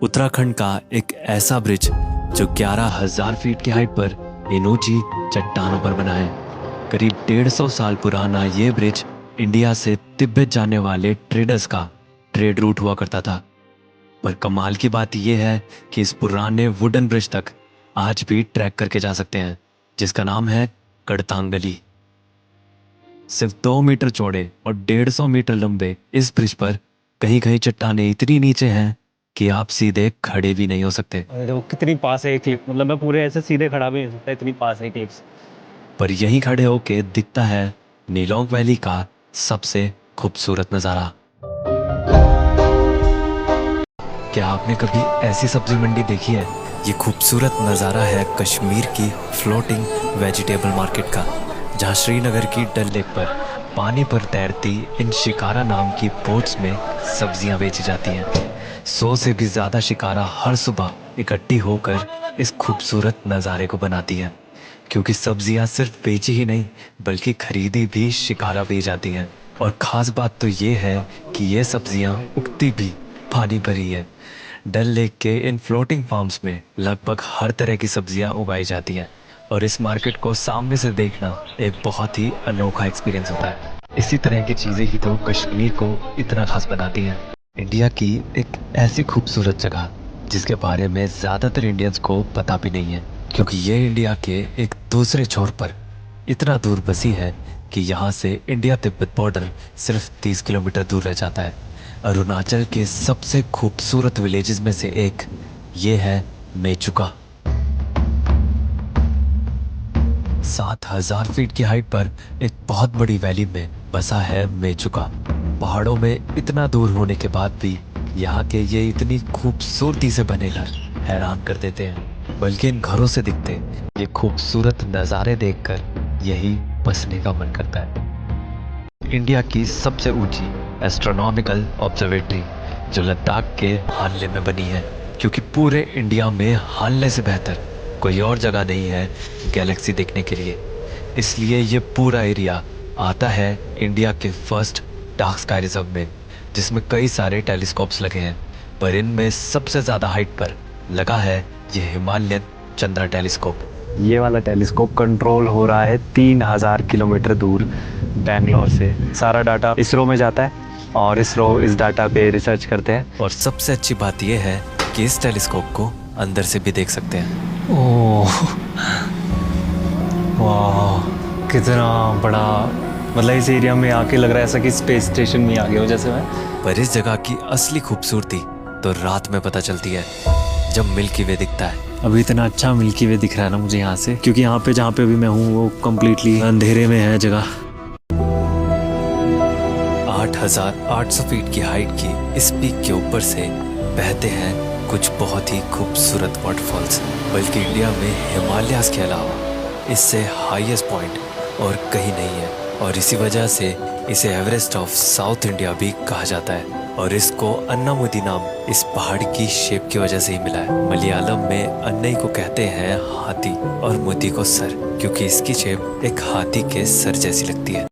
उत्तराखंड का एक ऐसा ब्रिज जो 11,000 फीट की हाइट पर इन ऊंची चट्टानों पर बना है। करीब 150 साल पुराना ये ब्रिज इंडिया से तिब्बत जाने वाले ट्रेडर्स का ट्रेड रूट हुआ करता था। पर कमाल की बात यह है कि इस पुराने वुडन ब्रिज तक आज भी ट्रैक करके जा सकते हैं, जिसका नाम है कड़तांगली। सिर्फ 2 मीटर चौड़े और 150 मीटर लंबे इस ब्रिज पर कहीं कहीं चट्टानें इतनी नीचे हैं कि आप सीधे खड़े भी नहीं हो सकते। अरे देखो कितनी पास है ये क्लिप, मतलब मैं पूरे ऐसे सीधे खड़ा भी नहीं सकता, इतनी पास है क्लिप्स। पर यहीं खड़े होके दिखता है नीलोंग वैली का सबसे खूबसूरत नज़ारा। क्या आपने कभी ऐसी सब्जी मंडी देखी है? ये खूबसूरत नज़ारा है कश्मीर की फ्लोटिंग वेजिटेबल मार्केट का, जहाँ श्रीनगर की डल लेक पर पानी पर तैरती इन शिकारा नाम की बोट्स में सब्जियां बेची जाती हैं। 100 से भी ज़्यादा शिकारा हर सुबह इकट्ठी होकर इस खूबसूरत नज़ारे को बनाती हैं, क्योंकि सब्जियां सिर्फ बेची ही नहीं बल्कि खरीदी भी शिकारा भी जाती हैं। और ख़ास बात तो ये है कि ये सब्जियां उगती भी पानी पर ही है। डल लेक के इन फ्लोटिंग फार्म्स में लगभग हर तरह की सब्जियां उगाई जाती हैं, और इस मार्केट को सामने से देखना एक बहुत ही अनोखा एक्सपीरियंस होता है। इसी तरह की चीज़ें ही तो कश्मीर को इतना खास बनाती हैं। इंडिया की एक ऐसी खूबसूरत जगह जिसके बारे में ज़्यादातर इंडियंस को पता भी नहीं है, क्योंकि ये इंडिया के एक दूसरे छोर पर इतना दूर बसी है कि यहाँ से इंडिया तिब्बत बॉर्डर सिर्फ 30 किलोमीटर दूर रह जाता है। अरुणाचल के सबसे खूबसूरत विलेजेस में से एक ये है मेचुका। 7,000 फीट की हाइट पर एक बहुत बड़ी वैली में बसा है मेचुका। पहाड़ों में इतना दूर होने के बाद भी यहाँ के ये इतनी खूबसूरती से बने घर हैरान कर देते हैं, बल्कि इन घरों से दिखते ये खूबसूरत नज़ारे देखकर यही बसने का मन करता है। इंडिया की सबसे ऊंची एस्ट्रोनॉमिकल ऑब्जर्वेटरी जो लद्दाख के हानले में बनी है, क्योंकि पूरे इंडिया में हानले से बेहतर कोई और जगह नहीं है गैलेक्सी देखने के लिए। इसलिए ये पूरा एरिया आता है इंडिया के फर्स्ट डार्क स्काई रिजर्व में, जिसमें कई सारे टेलीस्कोप्स लगे हैं। पर इनमें सबसे ज़्यादा हाइट पर लगा है ये हिमालयन चंद्रा टेलीस्कोप। ये वाला टेलीस्कोप कंट्रोल हो रहा है 3,000 किलोमीटर दूर बैंगलोर से। सारा डाटा इसरो में जाता है और इसरो इस डाटा पे रिसर्च करते हैं। और सबसे अच्छी बात यह है कि इस टेलीस्कोप को अंदर से भी देख सकते हैं। ओह वाह, कितना बड़ा, मतलब इस एरिया में आके लग रहा है ऐसा कि स्पेस स्टेशन में आ गया हो जैसे मैं। पर इस जगह की असली खूबसूरती तो रात में पता चलती है, जब मिल्की वे दिखता है। अभी इतना अच्छा मिल्की वे दिख रहा है ना मुझे यहाँ से, क्योंकि यहाँ पे जहाँ पे अभी मैं हूँ वो कम्प्लीटली अंधेरे में है जगह। 8,800 फीट की हाइट की इस पीक के ऊपर से बहते हैं कुछ बहुत ही खूबसूरत वाटरफॉल्स, बल्कि इंडिया में हिमालयाज के अलावा इससे हाईएस्ट पॉइंट और कहीं नहीं है। और इसी वजह से इसे एवरेस्ट ऑफ साउथ इंडिया भी कहा जाता है। और इसको अन्नामुदी नाम इस पहाड़ की शेप की वजह से ही मिला है। मलयालम में अन्नई को कहते हैं हाथी और मुदी को सर, क्योंकि इसकी शेप एक हाथी के सर जैसी लगती है।